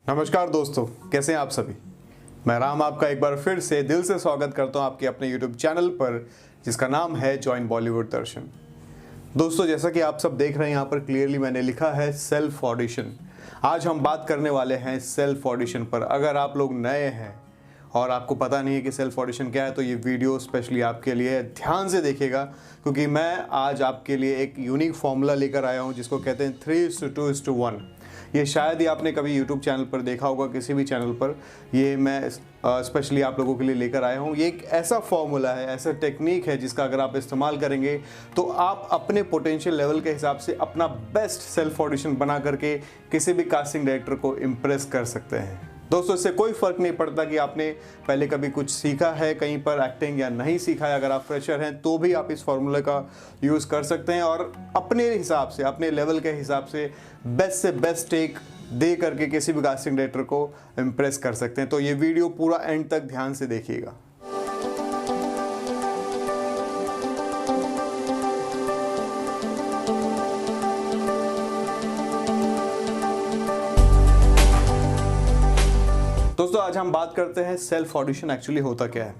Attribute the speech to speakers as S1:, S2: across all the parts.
S1: नमस्कार दोस्तों, कैसे हैं आप सभी। मैं राम आपका एक बार फिर से दिल से स्वागत करता हूं आपके अपने YouTube चैनल पर जिसका नाम है जॉइन बॉलीवुड दर्शन। दोस्तों, जैसा कि आप सब देख रहे हैं यहाँ पर क्लियरली मैंने लिखा है सेल्फ ऑडिशन। आज हम बात करने वाले हैं सेल्फ ऑडिशन पर। अगर आप लोग नए हैं और आपको पता नहीं है कि सेल्फ ऑडिशन क्या है तो ये वीडियो स्पेशली आपके लिए ध्यान से देखिएगा, क्योंकि मैं आज आपके लिए एक यूनिक फॉर्मूला लेकर आया हूँ जिसको कहते हैं 3:2:1। ये शायद ही आपने कभी YouTube चैनल पर देखा होगा, किसी भी चैनल पर। ये मैं स्पेशली आप लोगों के लिए लेकर आया हूँ। ये एक ऐसा फॉर्मूला है, ऐसा टेक्निक है जिसका अगर आप इस्तेमाल करेंगे तो आप अपने पोटेंशियल लेवल के हिसाब से अपना बेस्ट सेल्फ ऑडिशन बना करके किसी भी कास्टिंग डायरेक्टर को इम्प्रेस कर सकते हैं। दोस्तों, इससे कोई फ़र्क नहीं पड़ता कि आपने पहले कभी कुछ सीखा है कहीं पर एक्टिंग या नहीं सीखा है। अगर आप फ्रेशर हैं तो भी आप इस फॉर्मूले का यूज़ कर सकते हैं और अपने हिसाब से, अपने लेवल के हिसाब से बेस्ट से बेस्ट टेक दे करके किसी भी कास्टिंग डायरेक्टर को इम्प्रेस कर सकते हैं। तो ये वीडियो पूरा एंड तक ध्यान से देखिएगा। दोस्तों, आज हम बात करते हैं सेल्फ ऑडिशन एक्चुअली होता क्या है।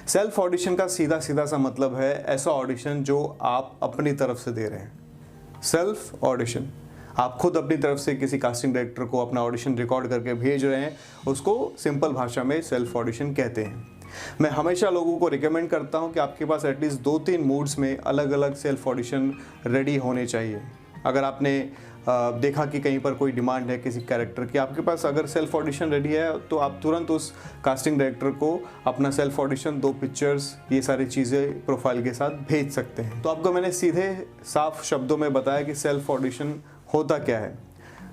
S1: सेल्फ ऑडिशन का सीधा सीधा सा मतलब है ऐसा ऑडिशन जो आप अपनी तरफ से दे रहे हैं। सेल्फ ऑडिशन, आप खुद अपनी तरफ से किसी कास्टिंग डायरेक्टर को अपना ऑडिशन रिकॉर्ड करके भेज रहे हैं, उसको सिंपल भाषा में सेल्फ ऑडिशन कहते हैं। मैं हमेशा लोगों को रिकमेंड करता हूं कि आपके पास एटलीस्ट 2-3 मूड्स में अलग अलग सेल्फ ऑडिशन रेडी होने चाहिए। अगर आपने देखा कि कहीं पर कोई डिमांड है किसी कैरेक्टर की, आपके पास अगर सेल्फ ऑडिशन रेडी है तो आप तुरंत उस कास्टिंग डायरेक्टर को अपना सेल्फ ऑडिशन, 2 पिक्चर्स, ये सारी चीज़ें प्रोफाइल के साथ भेज सकते हैं। तो आपको मैंने सीधे साफ शब्दों में बताया कि सेल्फ ऑडिशन होता क्या है।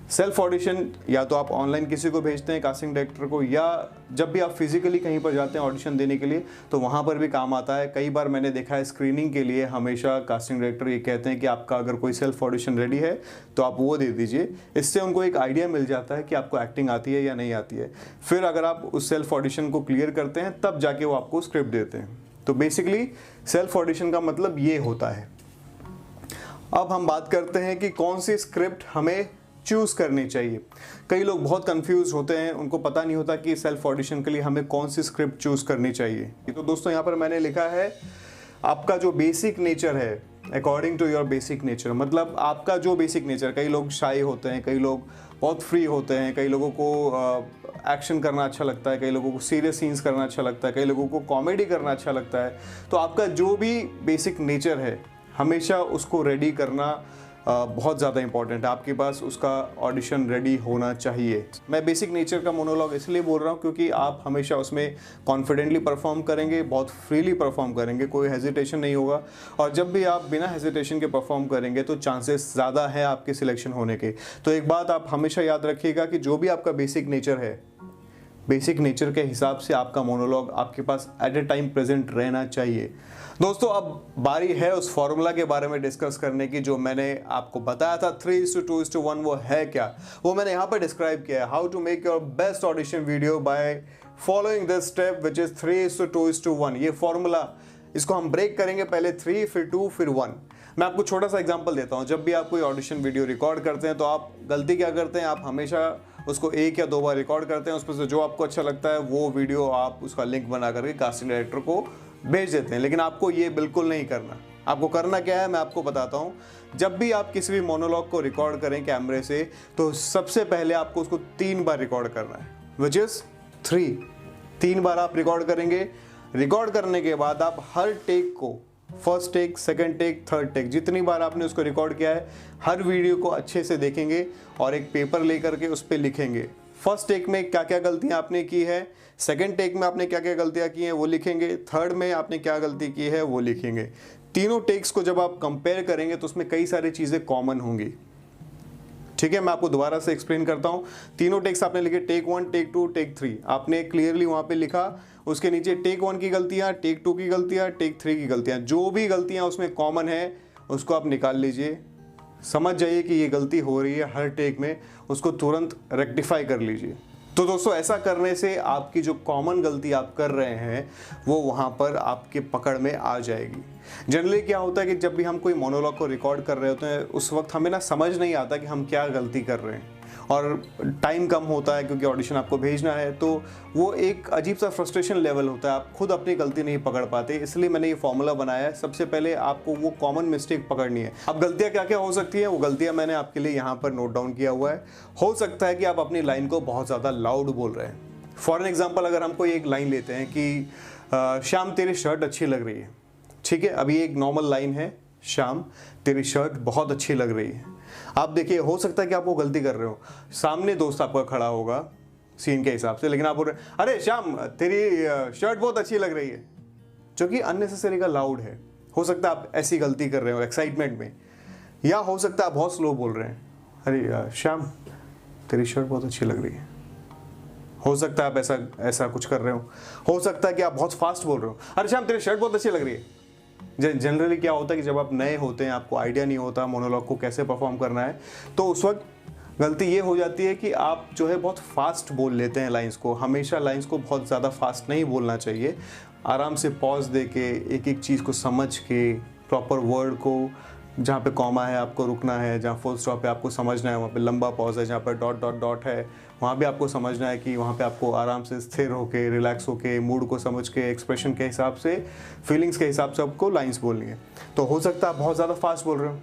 S1: सेल्फ ऑडिशन या तो आप ऑनलाइन किसी को भेजते हैं कास्टिंग डायरेक्टर को, या जब भी आप फिजिकली कहीं पर जाते हैं ऑडिशन देने के लिए तो वहाँ पर भी काम आता है। कई बार मैंने देखा है स्क्रीनिंग के लिए हमेशा कास्टिंग डायरेक्टर ये कहते हैं कि आपका अगर कोई सेल्फ ऑडिशन रेडी है तो आप वो दे दीजिए। इससे उनको एक आइडिया मिल जाता है कि आपको एक्टिंग आती है या नहीं आती है। फिर अगर आप उस सेल्फ ऑडिशन को क्लियर करते हैं तब जाके वो आपको स्क्रिप्ट देते हैं। तो बेसिकली सेल्फ ऑडिशन का मतलब ये होता है। अब हम बात करते हैं कि कौन सी स्क्रिप्ट हमें चूज़ करनी चाहिए। कई लोग बहुत कंफ्यूज होते हैं, उनको पता नहीं होता कि सेल्फ ऑडिशन के लिए हमें कौन सी स्क्रिप्ट चूज़ करनी चाहिए। तो दोस्तों, यहाँ पर मैंने लिखा है आपका जो बेसिक नेचर है, according to your basic nature, मतलब आपका जो बेसिक नेचर। कई लोग शाई होते हैं, कई लोग बहुत फ्री होते हैं, कई लोगों को एक्शन करना अच्छा लगता है, कई लोगों को सीरियस सीन्स करना अच्छा लगता है, कई लोगों को कॉमेडी करना अच्छा लगता है। तो आपका जो भी बेसिक नेचर है हमेशा उसको रेडी करना बहुत ज़्यादा इंपॉर्टेंट है। आपके पास उसका ऑडिशन रेडी होना चाहिए। मैं बेसिक नेचर का मोनोलॉग इसलिए बोल रहा हूँ क्योंकि आप हमेशा उसमें कॉन्फिडेंटली परफॉर्म करेंगे, बहुत फ्रीली परफॉर्म करेंगे, कोई हेजिटेशन नहीं होगा। और जब भी आप बिना हेजिटेशन के परफॉर्म करेंगे तो चांसेस ज़्यादा है आपके सिलेक्शन होने के। तो एक बात आप हमेशा याद रखिएगा कि जो भी आपका बेसिक नेचर है, बेसिक नेचर के हिसाब से आपका मोनोलॉग आपके पास एट ए टाइम प्रेजेंट रहना चाहिए। दोस्तों, अब बारी है उस फॉर्मूला के बारे में डिस्कस करने की जो मैंने आपको बताया था 3:2:1। वो है क्या, वो मैंने यहाँ पर डिस्क्राइब किया है। How to make your best audition video by following this step which is 3:2:1। ये फॉर्मूला, इसको हम ब्रेक करेंगे, पहले 3, फिर 2, फिर 1। मैं आपको छोटा सा एग्जांपल देता हूँ। जब भी आप कोई ऑडिशन वीडियो रिकॉर्ड करते हैं तो आप गलती क्या करते हैं, आप हमेशा उसको 1 या 2 बार रिकॉर्ड करते हैं। उसमें से जो आपको अच्छा लगता है वो वीडियो आप उसका लिंक बना करके कास्टिंग डायरेक्टर को भेज देते हैं। लेकिन आपको ये बिल्कुल नहीं करना। आपको करना क्या है, मैं आपको बताता हूँ। जब भी आप किसी भी मोनोलॉग को रिकॉर्ड करें कैमरे से तो सबसे पहले आपको उसको 3 बार रिकॉर्ड करना है, विच इज़ 3 बार आप रिकॉर्ड करेंगे। रिकॉर्ड करने के बाद आप हर टेक को, first take, second take, third take, जितनी बार आपने उसको रिकॉर्ड किया है हर वीडियो को अच्छे से देखेंगे और एक पेपर लेकर के उस पर लिखेंगे। फर्स्ट टेक में क्या क्या गलतियां आपने की है, सेकंड टेक में आपने क्या क्या गलतियां की हैं वो लिखेंगे, थर्ड में आपने क्या गलती की है वो लिखेंगे। तीनों टेक्स को जब आप कंपेयर करेंगे तो उसमें कई सारी चीज़ें कॉमन होंगी। ठीक है, मैं आपको दोबारा से एक्सप्लेन करता हूँ। तीनों टेक्स आपने लिखे, टेक 1, टेक 2, टेक 3, आपने क्लियरली वहाँ पे लिखा। उसके नीचे टेक 1 की गलतियाँ, टेक 2 की गलतियाँ, टेक 3 की गलतियाँ, जो भी गलतियाँ उसमें कॉमन है उसको आप निकाल लीजिए। समझ जाइए कि ये गलती हो रही है हर टेक में, उसको तुरंत रेक्टिफाई कर लीजिए। तो दोस्तों, ऐसा करने से आपकी जो कॉमन गलती आप कर रहे हैं वो वहाँ पर आपके पकड़ में आ जाएगी। जनरली क्या होता है कि जब भी हम कोई मोनोलॉग को रिकॉर्ड कर रहे होते हैं उस वक्त हमें ना समझ नहीं आता कि हम क्या गलती कर रहे हैं। और टाइम कम होता है क्योंकि ऑडिशन आपको भेजना है, तो वो एक अजीब सा फ्रस्ट्रेशन लेवल होता है, आप खुद अपनी गलती नहीं पकड़ पाते। इसलिए मैंने ये फॉर्मूला बनाया है। सबसे पहले आपको वो कॉमन मिस्टेक पकड़नी है। अब गलतियाँ क्या क्या हो सकती हैं, वो गलतियाँ मैंने आपके लिए यहाँ पर नोट डाउन किया हुआ है। हो सकता है कि आप अपनी लाइन को बहुत ज़्यादा लाउड बोल रहे हैं। फॉर एन एग्जाम्पल, अगर हम कोई एक लाइन लेते हैं कि श्याम तेरी शर्ट अच्छी लग रही है, ठीक है, अभी एक नॉर्मल लाइन है, श्याम तेरी शर्ट बहुत अच्छी लग रही है। आप देखिए, हो सकता है कि आप वो गलती कर रहे हो, सामने दोस्त आपका खड़ा होगा सीन के हिसाब से, लेकिन आप बोल रहे हैं अरे श्याम तेरी शर्ट बहुत अच्छी लग रही है, जो कि अननेसेसरी का लाउड है। हो सकता है आप ऐसी गलती कर रहे हो एक्साइटमेंट में, या हो सकता है आप बहुत स्लो बोल रहे हैं, अरे श्याम तेरी शर्ट बहुत अच्छी लग रही है। हो सकता है आप ऐसा कुछ कर रहे हो सकता है कि आप बहुत फास्ट बोल रहे हो, अरे श्याम तेरी शर्ट बहुत अच्छी लग रही है। जनरली क्या होता है कि जब आप नए होते हैं, आपको आइडिया नहीं होता मोनोलॉग को कैसे परफॉर्म करना है, तो उस वक्त गलती ये हो जाती है कि आप जो है बहुत फास्ट बोल लेते हैं लाइंस को। हमेशा लाइंस को बहुत ज़्यादा फास्ट नहीं बोलना चाहिए, आराम से पॉज दे के एक एक चीज़ को समझ के, प्रॉपर वर्ड को, जहाँ पे कॉमा है आपको रुकना है, जहाँ फुल स्टॉप है आपको समझना है, वहाँ पे लंबा पॉज है, जहाँ पर डॉट डॉट डॉट है वहाँ भी आपको समझना है कि वहाँ पे आपको आराम से स्थिर होके, रिलैक्स होके, मूड को समझ के, एक्सप्रेशन के हिसाब से, फीलिंग्स के हिसाब से आपको लाइंस बोलनी है। तो हो सकता है आप बहुत ज़्यादा फास्ट बोल रहे हो,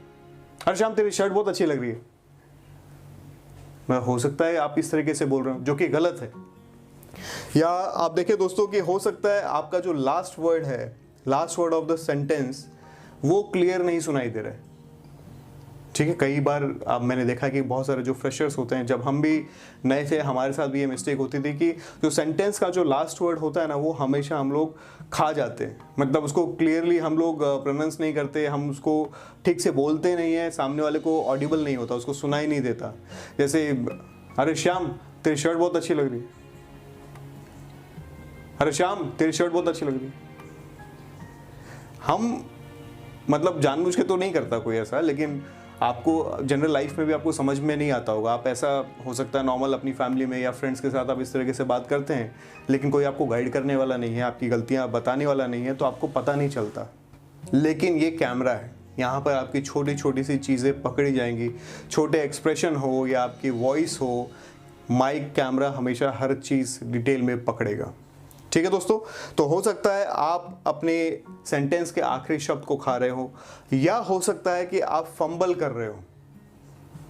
S1: अरे श्याम तेरी शर्ट बहुत अच्छी लग रही है, हो सकता है आप इस तरीके से बोल रहे हो, जो कि गलत है। या आप देखिए दोस्तों कि हो सकता है आपका जो लास्ट वर्ड है, last word of the sentence, वो क्लियर नहीं सुनाई दे रहा है, ठीक है। कई बार अब मैंने देखा कि बहुत सारे जो फ्रेशर्स होते हैं, जब हम भी नए थे हमारे साथ भी ये मिस्टेक होती थी कि जो सेंटेंस का जो लास्ट वर्ड होता है ना, वो हमेशा हम लोग खा जाते हैं, मतलब उसको क्लियरली हम लोग प्रोनाउंस नहीं करते, हम उसको ठीक से बोलते नहीं है, सामने वाले को ऑडिबल नहीं होता, उसको सुनाई नहीं देता। जैसे अरे श्याम तेरी शर्ट बहुत अच्छी लग रही है, अरे श्याम तेरी शर्ट बहुत अच्छी लग रही है। हम मतलब जानबूझ के तो नहीं करता कोई ऐसा, लेकिन आपको जनरल लाइफ में भी आपको समझ में नहीं आता होगा। आप ऐसा हो सकता है नॉर्मल अपनी फैमिली में या फ्रेंड्स के साथ आप इस तरीके से बात करते हैं, लेकिन कोई आपको गाइड करने वाला नहीं है, आपकी गलतियां बताने वाला नहीं है, तो आपको पता नहीं चलता। लेकिन ये कैमरा है, यहाँ पर आपकी छोटी छोटी सी चीज़ें पकड़ी जाएंगी, छोटे एक्सप्रेशन हो या आपकी वॉइस हो, माइक कैमरा हमेशा हर चीज़ डिटेल में पकड़ेगा, ठीक है दोस्तों। तो हो सकता है आप अपने सेंटेंस के आखिरी शब्द को खा रहे हो, या हो सकता है कि आप फंबल कर रहे हो।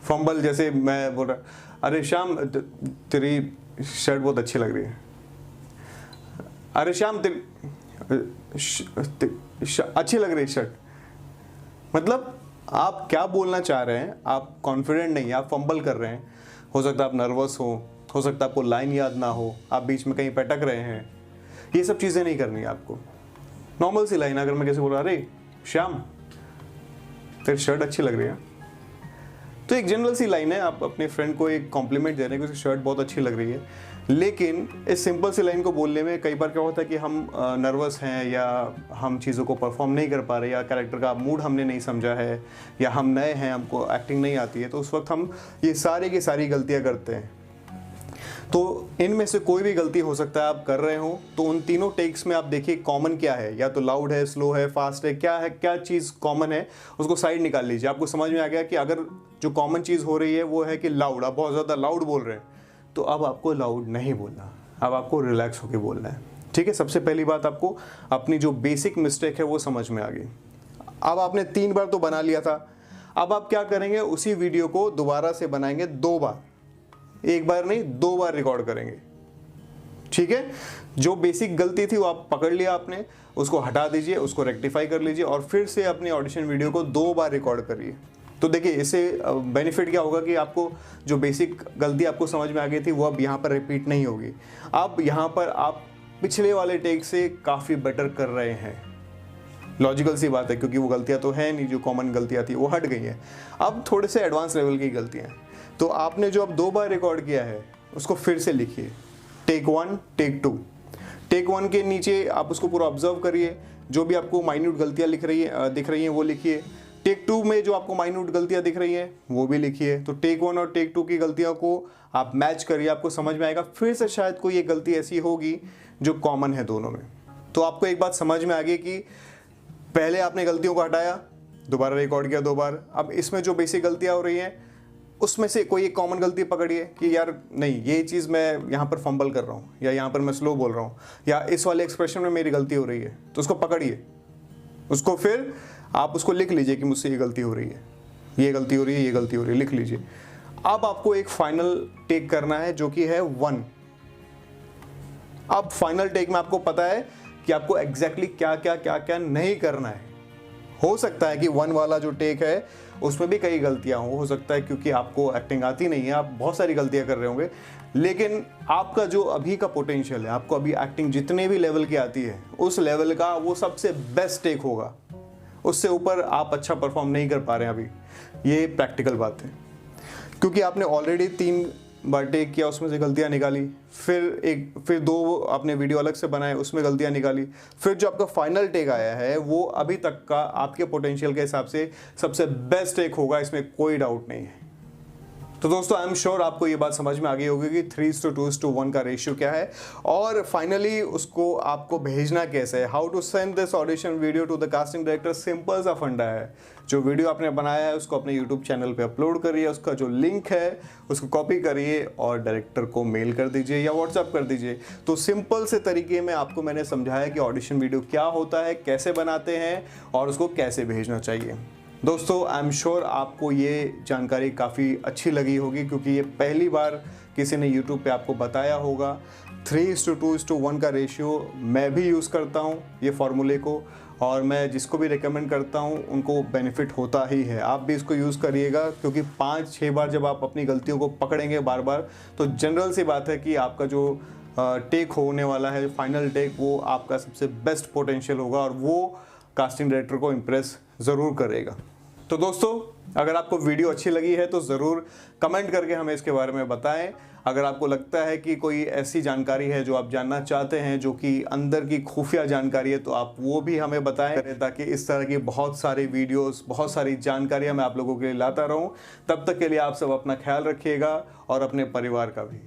S1: फंबल जैसे मैं बोल रहा अरे श्याम तेरी शर्ट बहुत अच्छी लग रही है, अरे श्याम तेरी अच्छी लग रही है शर्ट, मतलब आप क्या बोलना चाह रहे हैं, आप कॉन्फिडेंट नहीं, आप फंबल कर रहे हैं। हो सकता है आप नर्वस हो सकता है आपको लाइन याद ना हो, आप बीच में कहीं पटक रहे हैं। ये सब चीज़ें नहीं करनी है आपको। नॉर्मल सी लाइन, अगर मैं कैसे बोल रहा अरे श्याम तेरी शर्ट अच्छी लग रही है, तो एक जनरल सी लाइन है, आप अपने फ्रेंड को एक कॉम्प्लीमेंट दे रहे हैं कि उसकी शर्ट बहुत अच्छी लग रही है। लेकिन इस सिंपल सी लाइन को बोलने में कई बार क्या होता है कि हम नर्वस हैं, या हम चीज़ों को परफॉर्म नहीं कर पा रहे, या कैरेक्टर का मूड हमने नहीं समझा है, या हम नए हैं, हमको एक्टिंग नहीं आती है, तो उस वक्त हम ये सारी की सारी गलतियाँ करते हैं। तो इनमें से कोई भी गलती हो सकता है आप कर रहे हो, तो उन तीनों टेक्स में आप देखिए कॉमन क्या है, या तो लाउड है, स्लो है, फास्ट है, क्या चीज़ कॉमन है, उसको साइड निकाल लीजिए। आपको समझ में आ गया कि अगर जो कॉमन चीज़ हो रही है वो है कि लाउड, आप बहुत ज़्यादा लाउड बोल रहे हैं, तो अब आपको लाउड नहीं बोलना, अब आपको रिलैक्स होकर बोलना है, ठीक है। सबसे पहली बात, आपको अपनी जो बेसिक मिस्टेक है वो समझ में आ गई। अब आपने 3 बार तो बना लिया था, अब आप क्या करेंगे, उसी वीडियो को दोबारा से बनाएंगे 2 बार, 1 बार नहीं 2 बार रिकॉर्ड करेंगे, ठीक है। जो बेसिक गलती थी वो आप पकड़ लिया आपने, उसको हटा दीजिए, उसको रेक्टिफाई कर लीजिए, और फिर से अपने ऑडिशन वीडियो को 2 बार रिकॉर्ड करिए। तो देखिए इससे बेनिफिट क्या होगा कि आपको जो बेसिक गलती आपको समझ में आ गई थी वो अब यहाँ पर रिपीट नहीं होगी। अब यहाँ पर आप पिछले वाले टेक से काफ़ी बेटर कर रहे हैं, लॉजिकल सी बात है, क्योंकि वो गलतियाँ तो है नहीं, जो कॉमन गलतियाँ थी वो हट गई हैं। अब थोड़े से एडवांस लेवल की गलतियाँ हैं, तो आपने जो अब 2 बार रिकॉर्ड किया है उसको फिर से लिखिए, टेक 1 टेक 2। टेक 1 के नीचे आप उसको पूरा ऑब्जर्व करिए, जो भी आपको माइन्यूट गलतियाँ दिख रही हैं वो लिखिए। टेक 2 में जो आपको माइन्यूट गलतियाँ दिख रही हैं वो भी लिखिए। तो टेक 1 और टेक 2 की गलतियों को आप मैच करिए, आपको समझ में आएगा। फिर से शायद कोई एक गलती ऐसी होगी जो कॉमन है दोनों में। तो आपको एक बात समझ में आ गई कि पहले आपने गलतियों को हटाया, दोबारा रिकॉर्ड किया 2 बार। अब इसमें जो बेसिक गलतियाँ हो रही हैं उसमें से कोई एक कॉमन गलती पकड़िए कि यार नहीं, ये चीज़ मैं यहाँ पर फंबल कर रहा हूँ, या यहाँ पर मैं स्लो बोल रहा हूँ, या इस वाले एक्सप्रेशन में मेरी गलती हो रही है, तो उसको पकड़िए, उसको फिर आप उसको लिख लीजिए कि मुझसे ये गलती हो रही है, ये गलती हो रही है, ये गलती हो रही है, लिख लीजिए। अब आपको एक फाइनल टेक करना है जो कि है 1। अब फाइनल टेक में आपको पता है कि आपको एग्जैक्टली क्या क्या क्या क्या नहीं करना है। हो सकता है कि 1 वाला जो टेक है उसमें भी कई गलतियां हो सकता है क्योंकि आपको एक्टिंग आती नहीं है, आप बहुत सारी गलतियां कर रहे होंगे, लेकिन आपका जो अभी का पोटेंशियल है, आपको अभी एक्टिंग जितने भी लेवल की आती है उस लेवल का वो सबसे बेस्ट टेक होगा। उससे ऊपर आप अच्छा परफॉर्म नहीं कर पा रहे हैं अभी, ये प्रैक्टिकल बात है, क्योंकि आपने ऑलरेडी 3 बार टेक किया, उसमें से गलतियां निकाली, फिर 2 आपने वीडियो अलग से बनाए, उसमें गलतियां निकाली, फिर जो आपका फाइनल टेक आया है वो अभी तक का आपके पोटेंशियल के हिसाब से सबसे बेस्ट टेक होगा, इसमें कोई डाउट नहीं है। तो दोस्तों आई एम श्योर आपको ये बात समझ में आ गई होगी कि 3:2:1 का रेशियो क्या है, और फाइनली उसको आपको भेजना कैसे है। How to send this audition video to the casting director, simple सा फंडा है। जो वीडियो आपने बनाया है उसको अपने यूट्यूब चैनल पे अपलोड करिए, उसका जो लिंक है उसको कॉपी करिए और डायरेक्टर को मेल कर दीजिए या व्हाट्सएप कर दीजिए। तो सिंपल से तरीके में आपको मैंने समझाया कि ऑडिशन वीडियो क्या होता है, कैसे बनाते हैं और उसको कैसे भेजना चाहिए। दोस्तों आई एम श्योर आपको ये जानकारी काफ़ी अच्छी लगी होगी, क्योंकि ये पहली बार किसी ने यूट्यूब पे आपको बताया होगा। 3:2:1 का रेशियो मैं भी यूज़ करता हूँ ये फॉर्मूले को, और मैं जिसको भी रिकमेंड करता हूँ उनको बेनिफिट होता ही है। आप भी इसको यूज़ करिएगा, क्योंकि 5-6 बार जब आप अपनी गलतियों को पकड़ेंगे बार बार, तो जनरल सी बात है कि आपका जो टेक होने वाला है, फाइनल टेक, वो आपका सबसे बेस्ट पोटेंशियल होगा और वो कास्टिंग डायरेक्टर को इम्प्रेस ज़रूर करेगा। तो दोस्तों अगर आपको वीडियो अच्छी लगी है तो ज़रूर कमेंट करके हमें इसके बारे में बताएं। अगर आपको लगता है कि कोई ऐसी जानकारी है जो आप जानना चाहते हैं, जो कि अंदर की खुफिया जानकारी है, तो आप वो भी हमें बताएं, ताकि इस तरह की बहुत सारी वीडियोस, बहुत सारी जानकारियां मैं आप लोगों के लिए लाता रहूं। तब तक के लिए आप सब अपना ख्याल रखिएगा और अपने परिवार का भी।